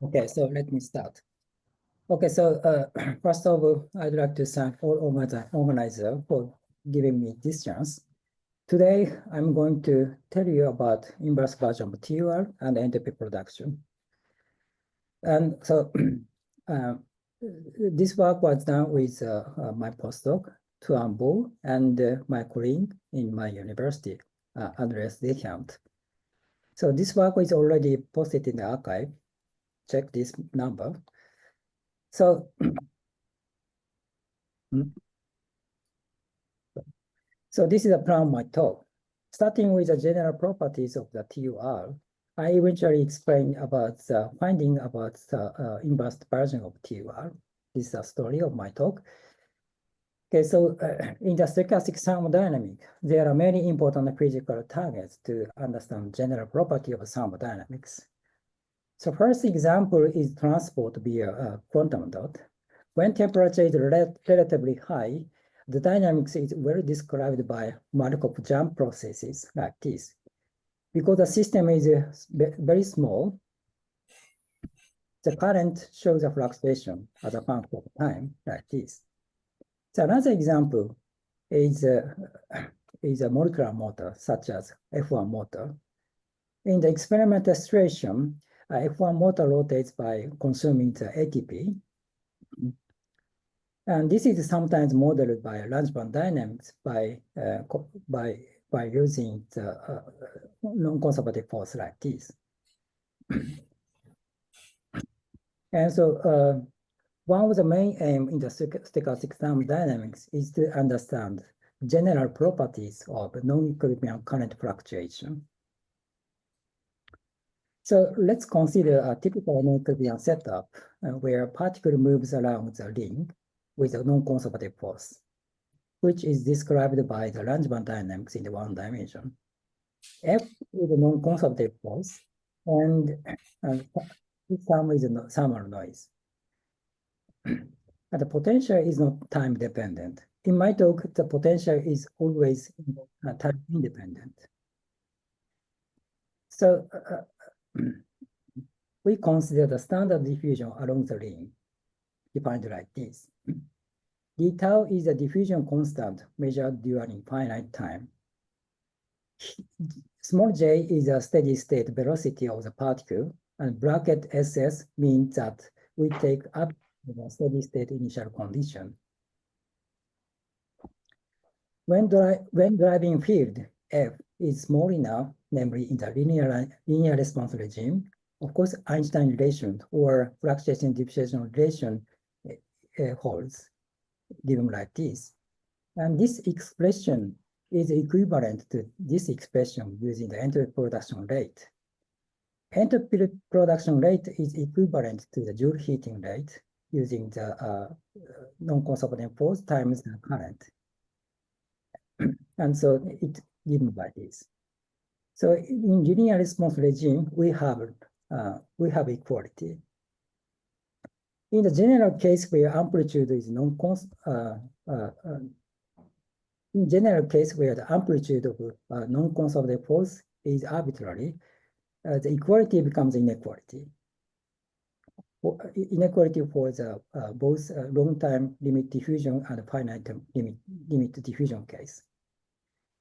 Okay, so let me start. Okay, so first of all, I'd like to thank all organizer for giving me this chance. Today, I'm going to tell you about inverse version of TUR and entropy production. And so this work was done with my postdoc, Tuan Bo, and my colleague in my university, Andreas Dechant. So this work is already posted in the archive. Check this number. So, so this is a plan of my talk. Starting with the general properties of the TUR, I eventually explain about the finding about the inverse version of TUR. This is the story of my talk. Okay, so in the stochastic thermodynamic, there are many important physical targets to understand general property of thermodynamics. So first example is transport via a quantum dot. When temperature is relatively high, the dynamics is well described by Markov jump processes like this. Because the system is very small, the current shows a fluctuation as a function of time like this. So another example is a molecular motor, such as F1 motor. In the experimental situation, F1 motor rotates by consuming the ATP. And this is sometimes modeled by large-band dynamics by using the non-conservative force like this. And so one of the main aims in the stochastic thermodynamics is to understand general properties of non-equilibrium current fluctuation. So let's consider a typical non-equilibrium setup where a particle moves around the ring with a non-conservative force, which is described by the large-band dynamics in the one dimension. F is a non-conservative force, and this term is a thermal noise. And the potential is not time dependent. In my talk, the potential is always time independent. So we consider the standard diffusion along the ring, defined like this. D tau is the diffusion constant measured during finite time. Small j is a steady state velocity of the particle, and bracket SS means that we take up the steady state initial condition. When driving field F is small enough, namely in the linear response regime, of course, Einstein relation or fluctuation diffusion relation holds, given like this. And this expression is equivalent to this expression using the entropy production rate. Entropy production rate is equivalent to the Joule heating rate using the non-conservative force times the current. And so it's given by this. So in linear response regime, we have equality. In the general case where amplitude is in general case where the amplitude of non-conservative force is arbitrary, the equality becomes inequality. Inequality for the both long-time limit diffusion and finite time limit diffusion case.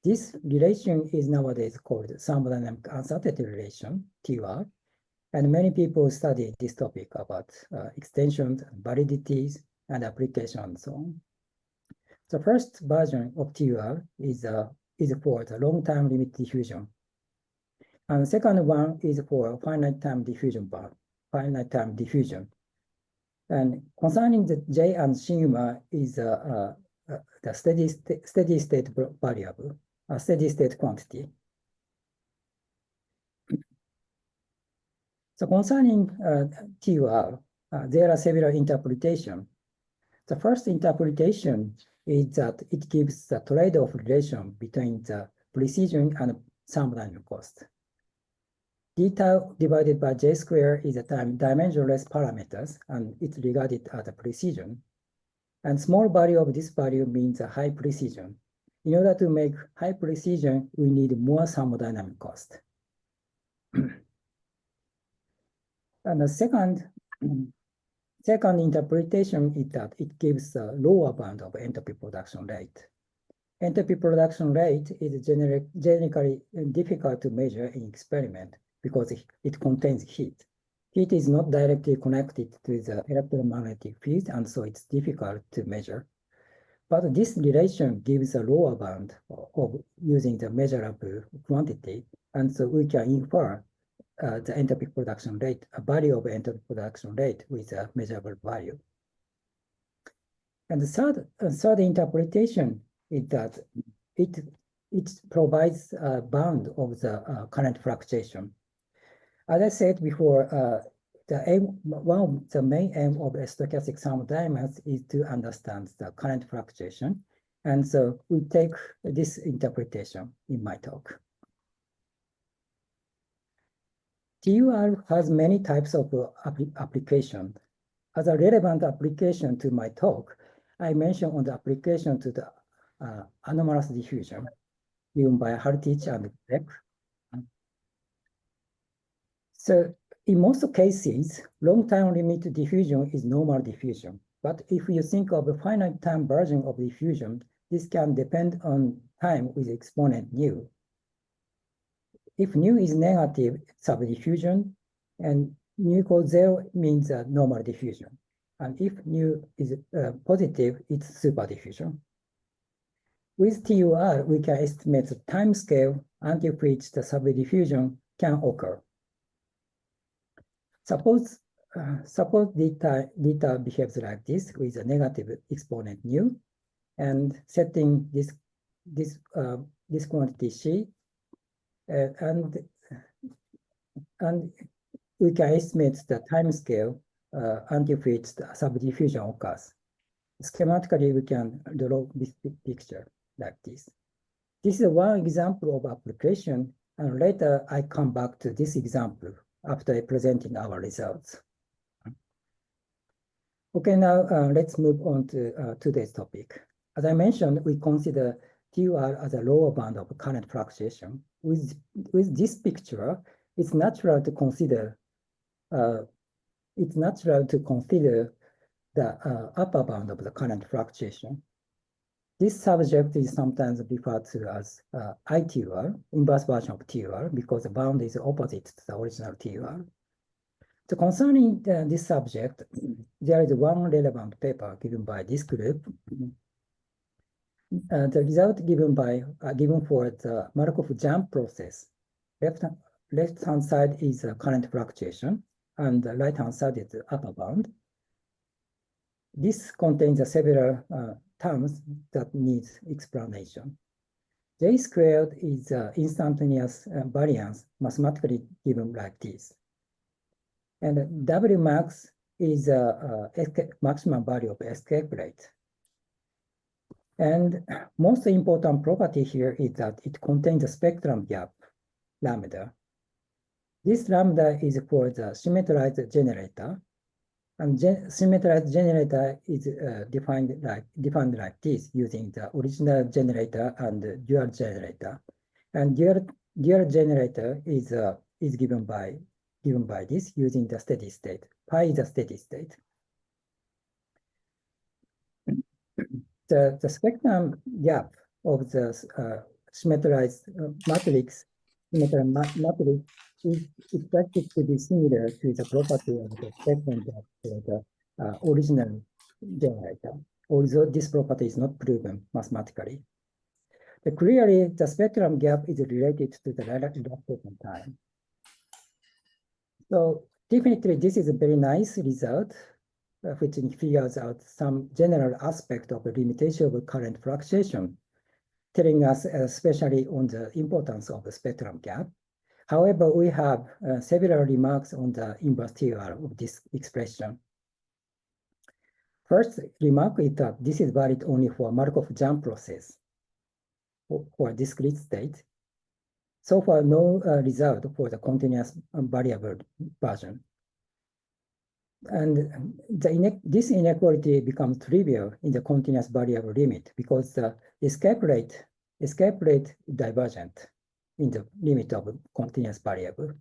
This relation is nowadays called thermodynamic uncertainty relation, TUR, and many people study this topic about extensions, validities, and application and so on. The first version of TUR is for the long-time limit diffusion. And the second one is for finite time diffusion And concerning the J and sigma is the steady state variable, a steady state quantity. So concerning TUR, there are several interpretations. The first interpretation is that it gives the trade-off relation between the precision and thermodynamic cost. D tau divided by J square is a dimensionless parameters, and it's regarded as a precision. And small value of this value means a high precision. In order to make high precision, we need more thermodynamic cost. And the second interpretation is that it gives a lower bound of entropy production rate. Entropy production rate is generally difficult to measure in experiment because it contains heat. Heat is not directly connected to the electromagnetic field, and so it's difficult to measure. But this relation gives a lower bound of using the measurable quantity, and so we can infer the entropy production rate, a value of entropy production rate with a measurable value. And the third interpretation is that it provides a bound of the current fluctuation. As I said before, one of the main aim of stochastic thermodynamics is to understand the current fluctuation. And so we take this interpretation in my talk. TUR has many types of application. As a relevant application to my talk, I mentioned on the application to the anomalous diffusion given by Hartich and Beck. So in most cases, long time limit diffusion is normal diffusion. But if you think of a finite time version of diffusion, this can depend on time with exponent nu. If nu is negative, it's subdiffusion, and nu equals 0 means normal diffusion. And if nu is positive, it's superdiffusion. With TUR, we can estimate the time scale until which the subdiffusion can occur. Suppose data behaves like this with a negative exponent nu, and setting this quantity c, and we can estimate the time scale until which the subdiffusion occurs. Schematically, we can draw this picture like this. This is one example of application, and later I come back to this example after presenting our results. Okay, now let's move on to today's topic. As I mentioned, we consider TUR as a lower bound of current fluctuation. With this picture, it's natural to consider the upper bound of the current fluctuation. This subject is sometimes referred to as ITUR, inverse version of TUR, because the bound is opposite to the original TUR. So concerning this subject, there is one relevant paper given by this group. The result given for the Markov jump process. Left-hand side is current fluctuation, and the right-hand side is the upper bound. This contains several terms that needs explanation. J squared is instantaneous variance mathematically given like this. And W max is maximum value of escape rate. And most important property here is that it contains a spectrum gap, lambda. This lambda is for the symmetrized generator. And symmetrized generator is defined like this using the original generator and the dual generator. And dual generator is given by this using the steady state. Pi is a steady state. The spectrum gap of the symmetrized matrix is expected to be similar to the property of the spectrum gap for the original generator, although this property is not proven mathematically. But clearly, the spectrum gap is related to the relaxation time. So definitely, this is a very nice result, which figures out some general aspect of the limitation of current fluctuation, telling us especially on the importance of the spectrum gap. However, we have several remarks on the inverse TUR of this expression. First remark is that this is valid only for Markov jump process for discrete state. So far, no result for the continuous variable version. And this inequality becomes trivial in the continuous variable limit because the escape rate divergent in the limit of continuous variable.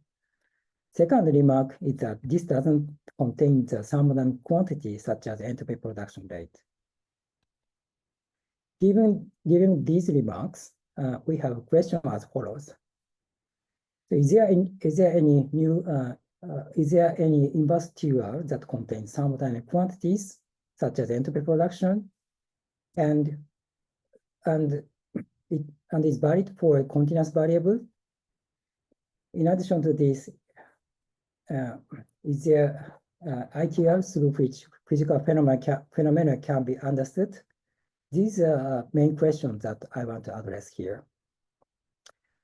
Second remark is that this doesn't contain the thermodynamic quantity such as entropy production rate. Given these remarks, we have a question as follows. So is there any inverse TUR that contains thermodynamic quantities such as entropy production and is valid for a continuous variable? In addition to this, is there ITR through which physical phenomena can be understood? These are main questions that I want to address here.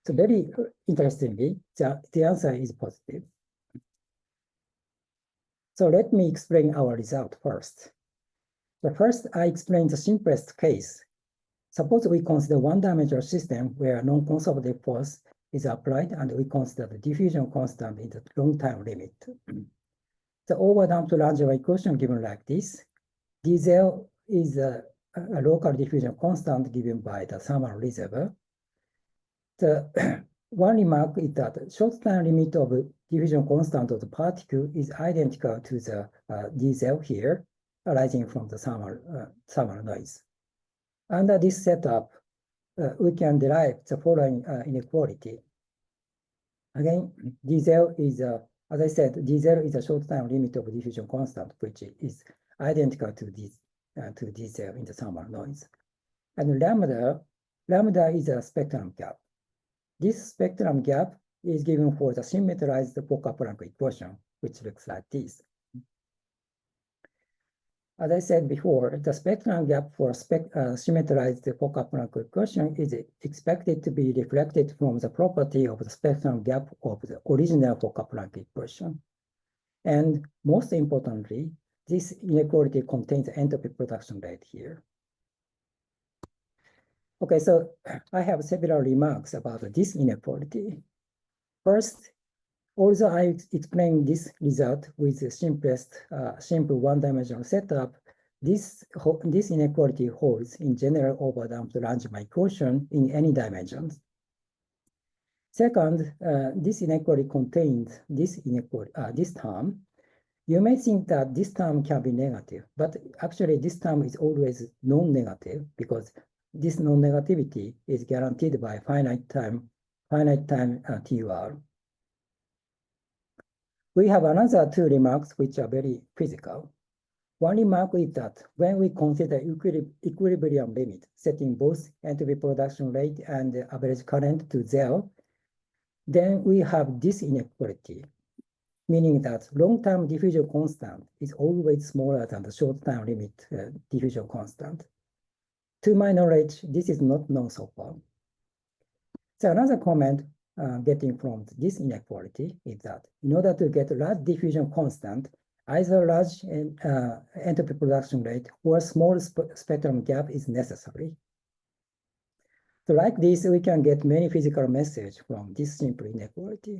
So very interestingly, the answer is positive. So let me explain our result first. But first, I explain the simplest case. Suppose we consider one-dimensional system where non-conservative force is applied, and we consider the diffusion constant in the long-time limit. The overdamped Langevin equation given like this. dz is a local diffusion constant given by the thermal reservoir. The one remark is that the short-time limit of diffusion constant of the particle is identical to the dz here, arising from the thermal noise. Under this setup, we can derive the following inequality. Again, dz is, as I said, dz is a short-time limit of diffusion constant, which is identical to dz in the thermal noise. And lambda is a spectrum gap. This spectrum gap is given for the symmetrized Fokker-Planck equation, which looks like this. As I said before, the spectrum gap for symmetrized Fokker-Planck equation is expected to be reflected from the property of the spectrum gap of the original Fokker-Planck equation. And most importantly, this inequality contains entropy production rate here. Okay, so I have several remarks about this inequality. First, although I explained this result with the simple one-dimensional setup, this inequality holds in general overdamped Langevin equation in any dimensions. Second, this inequality contains this term. You may think that this term can be negative, but actually this term is always non-negative because this non-negativity is guaranteed by finite time TUR. We have another two remarks which are very physical. One remark is that when we consider equilibrium limit, setting both entropy production rate and the average current to 0, then we have this inequality, meaning that long-term diffusion constant is always smaller than the short-term limit diffusion constant. To my knowledge, this is not known so far. So another comment getting from this inequality is that in order to get large diffusion constant, either large entropy production rate or small spectrum gap is necessary. So like this, we can get many physical messages from this simple inequality.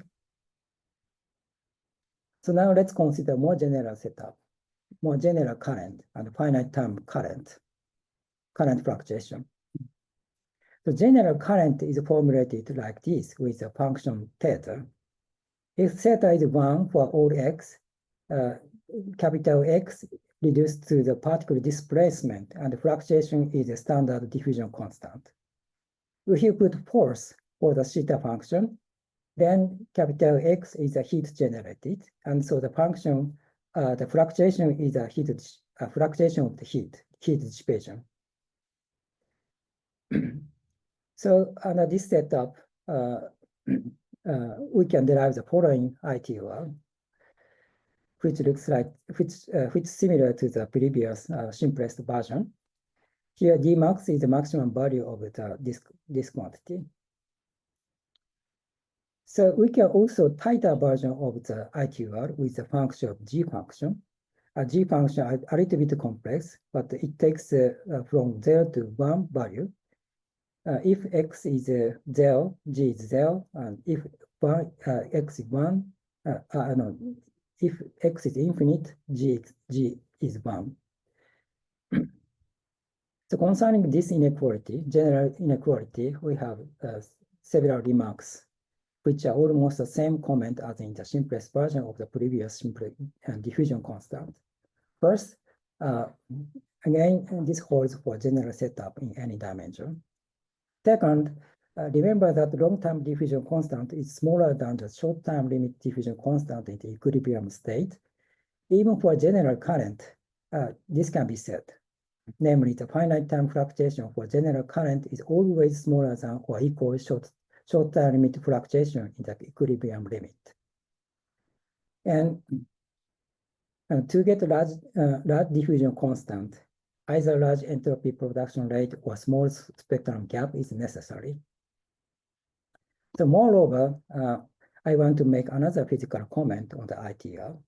So now let's consider more general setup, more general current and finite time current fluctuation. The general current is formulated like this with a function theta. If theta is 1 for all x, capital X reduced to the particle displacement, and the fluctuation is a standard diffusion constant. If you put force for the theta function, then capital X is a heat generated, and so the function, the fluctuation is a fluctuation of the heat dissipation. So under this setup, we can derive the following ITUR, which looks like which similar to the previous simplest version. Here, D max is the maximum value of this quantity. So we can also tighter version of the ITUR with the function of G function. A G function is a little bit complex, but it takes from 0 to 1 value. If x is 0, G is 0, and if x is 1, if x is infinite, G is 1. So concerning this inequality, general inequality, we have several remarks. which are almost the same comment as in the simplest version of the previous simple diffusion constant. First, again, this holds for general setup in any dimension. Second, remember that long-term diffusion constant is smaller than the short-term limit diffusion constant in the equilibrium state. Even for general current, this can be said. Namely, the finite time fluctuation for general current is always smaller than or equal short-term limit fluctuation in the equilibrium limit. And to get large diffusion constant, either large entropy production rate or small spectrum gap is necessary. So moreover, I want to make another physical comment on the ITR.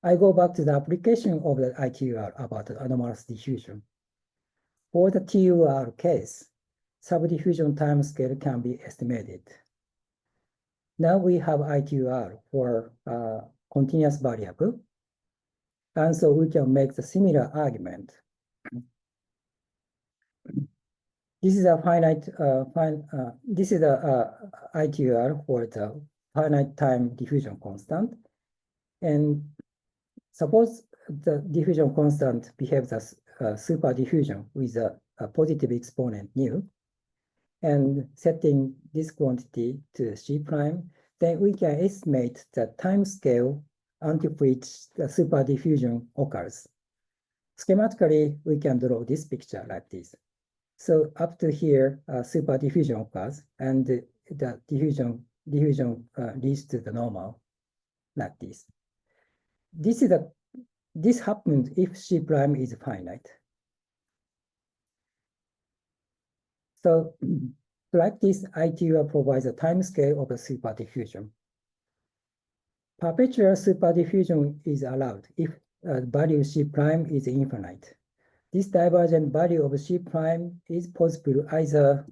I go back to the application of the ITR about the anomalous diffusion. For the TUR case, subdiffusion timescale can be estimated. Now we have ITR for continuous variable, and so we can make the similar argument. This is a finite, this is a ITR for the finite time diffusion constant. And suppose the diffusion constant behaves as super diffusion with a positive exponent nu, and setting this quantity to C prime, then we can estimate the time scale until which the super diffusion occurs. Schematically, we can draw this picture like this. So up to here, super diffusion occurs, and the diffusion leads to the normal, like this. This happens if C prime is finite. So like this, ITR provides a time scale of a super diffusion. Perpetual super diffusion is allowed if value C prime is infinite. This divergent value of C prime is possible either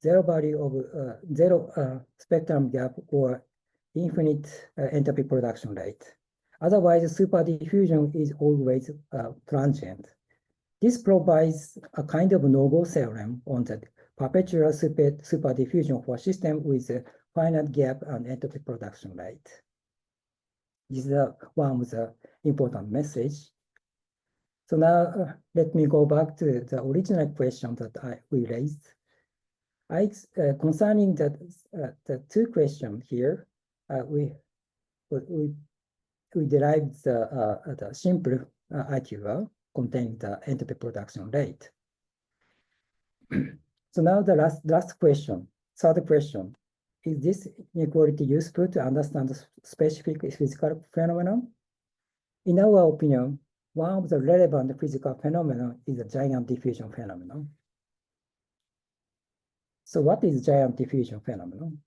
zero value of zero spectrum gap or infinite entropy production rate. Otherwise, super diffusion is always transient. This provides a kind of no-go theorem on the perpetual super diffusion for system with a finite gap and entropy production rate. This is one of the important message. So now let me go back to the original question that we raised. Concerning the two questions here, we derived the simple ITR containing the entropy production rate. So now the last question, third question, is this inequality useful to understand the specific physical phenomenon? In our opinion, one of the relevant physical phenomena is the giant diffusion phenomenon. So what is giant diffusion phenomenon?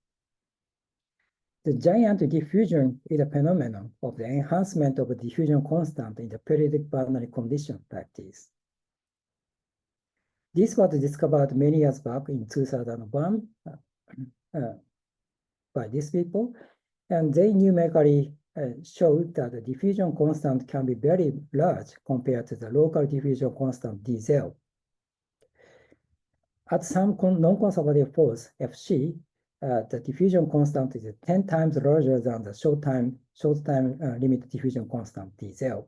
The giant diffusion is a phenomenon of the enhancement of a diffusion constant in the periodic boundary condition like this. This was discovered many years back in 2001 by these people, and they numerically showed that the diffusion constant can be very large compared to the local diffusion constant d0. At some non-conservative force, Fc, the diffusion constant is 10 times larger than the short time limit diffusion constant d0.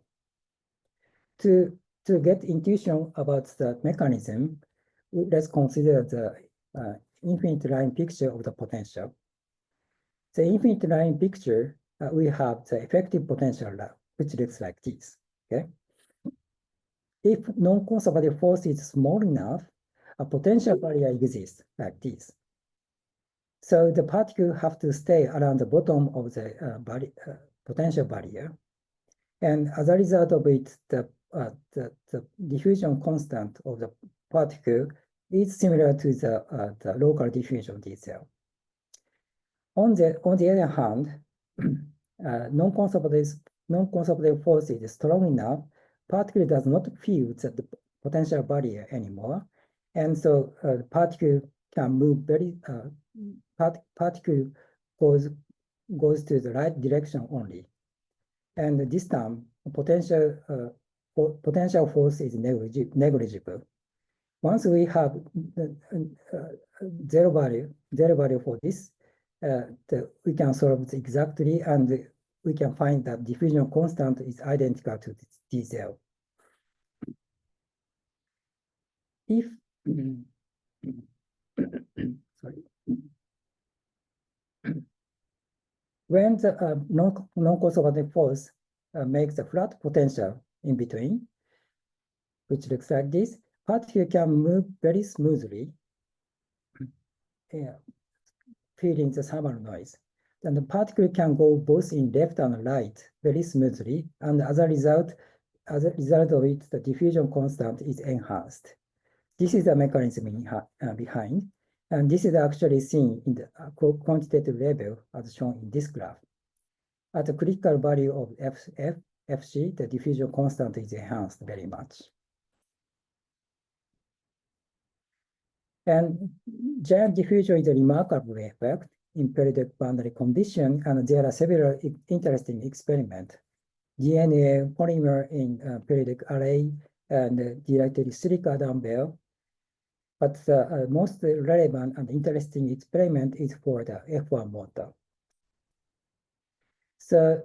To get intuition about the mechanism, let's consider the infinite line picture of the potential. The infinite line picture, we have the effective potential, which looks like this, okay? If non-conservative force is small enough, a potential barrier exists like this. So the particle have to stay around the bottom of the potential barrier. And as a result of it, the diffusion constant of the particle is similar to the local diffusion d0. On the other hand, non-conservative force is strong enough, particle does not feel the potential barrier anymore. And so particle can move particle goes to the right direction only. And this time, potential force is negligible. Once we have zero value for this, we can solve it exactly, and we can find that diffusion constant is identical to D0. If sorry, when the non-conservative force makes a flat potential in between, which looks like this, particle can move very smoothly, feeling the thermal noise. Then the particle can go both in left and right very smoothly, and as a result of it, the diffusion constant is enhanced. This is the mechanism behind, and this is actually seen in the quantitative level as shown in this graph. At the critical value of Fc, the diffusion constant is enhanced very much. And giant diffusion is a remarkable effect in periodic boundary condition, and there are several interesting experiments. DNA polymer in periodic array and directed silica dumbbell. But the most relevant and interesting experiment is for the F1 motor. So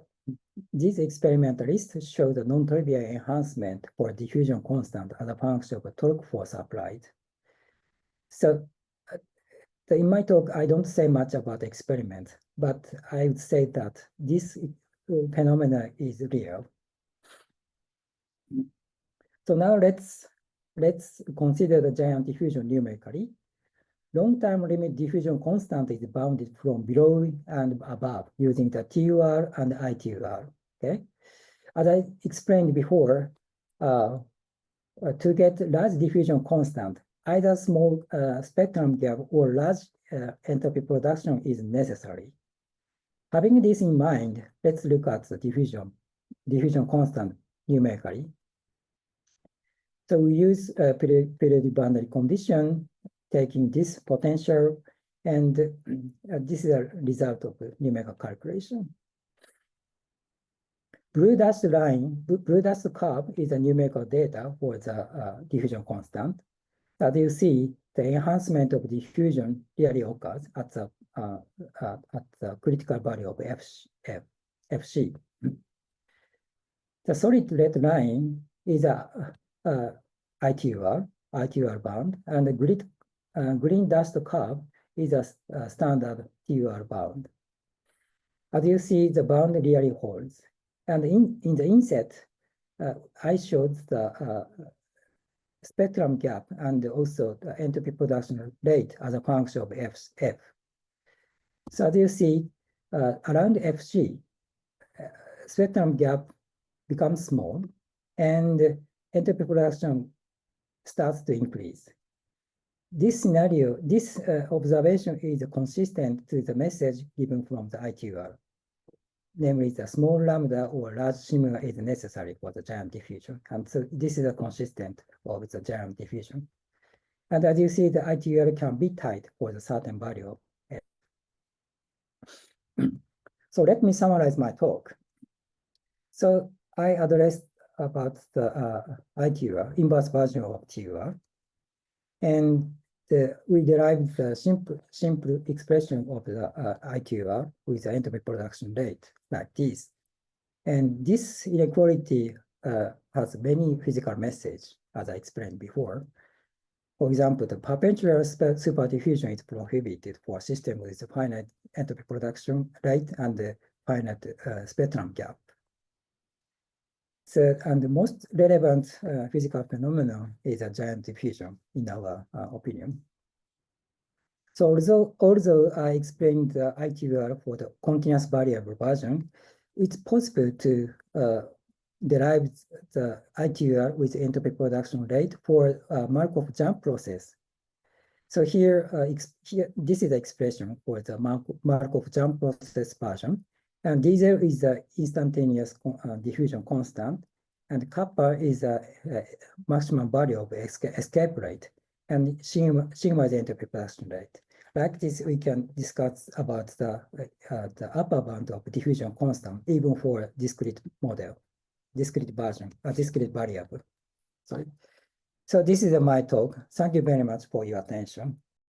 these experimentalists show the non-trivial enhancement for diffusion constant as a function of a torque force applied. So in my talk, I don't say much about the experiment, but I would say that this phenomena is real. So now let's consider the giant diffusion numerically. Long-term limit diffusion constant is bounded from below and above using the TUR and ITUR, okay? As I explained before, to get large diffusion constant, either small spectrum gap or large entropy production is necessary. Having this in mind, let's look at the diffusion constant numerically. So we use periodic boundary condition, taking this potential, and this is a result of numerical calculation. Blue dashed curve is the numerical data for the diffusion constant. As you see, the enhancement of diffusion really occurs at the critical value of Fc. The solid red line is a ITUR bound, and the green dashed curve is a standard TUR bound. As you see, the bound really holds. And in the inset, I showed the spectrum gap and also the entropy production rate as a function of F. So as you see, around Fc, spectrum gap becomes small, and entropy production starts to increase. This scenario, this observation is consistent to the message given from the ITUR. Namely, the small lambda or large sigma is necessary for the giant diffusion. And so this is a consistent of the giant diffusion. And as you see, the ITUR can be tight for the certain value of F. So let me summarize my talk. So I addressed about the ITUR, inverse version of TUR. And we derived the simple expression of the ITUR with the entropy production rate like this. And this inequality has many physical messages, as I explained before. For example, the perpetual superdiffusion is prohibited for systems with a finite entropy production rate and the finite spectrum gap. So, and the most relevant physical phenomenon is a giant diffusion, in our opinion. So although I explained the ITUR for the continuous variable version, it's possible to derive the ITUR with entropy production rate for Markov jump process. So here, this is the expression for the Markov jump process version. And diesel is the instantaneous diffusion constant, and kappa is the maximum value of escape rate, and sigma is the entropy production rate. Like this, we can discuss about the upper bound of diffusion constant, even for discrete model, discrete version, discrete variable. Sorry. So this is my talk. Thank you very much for your attention.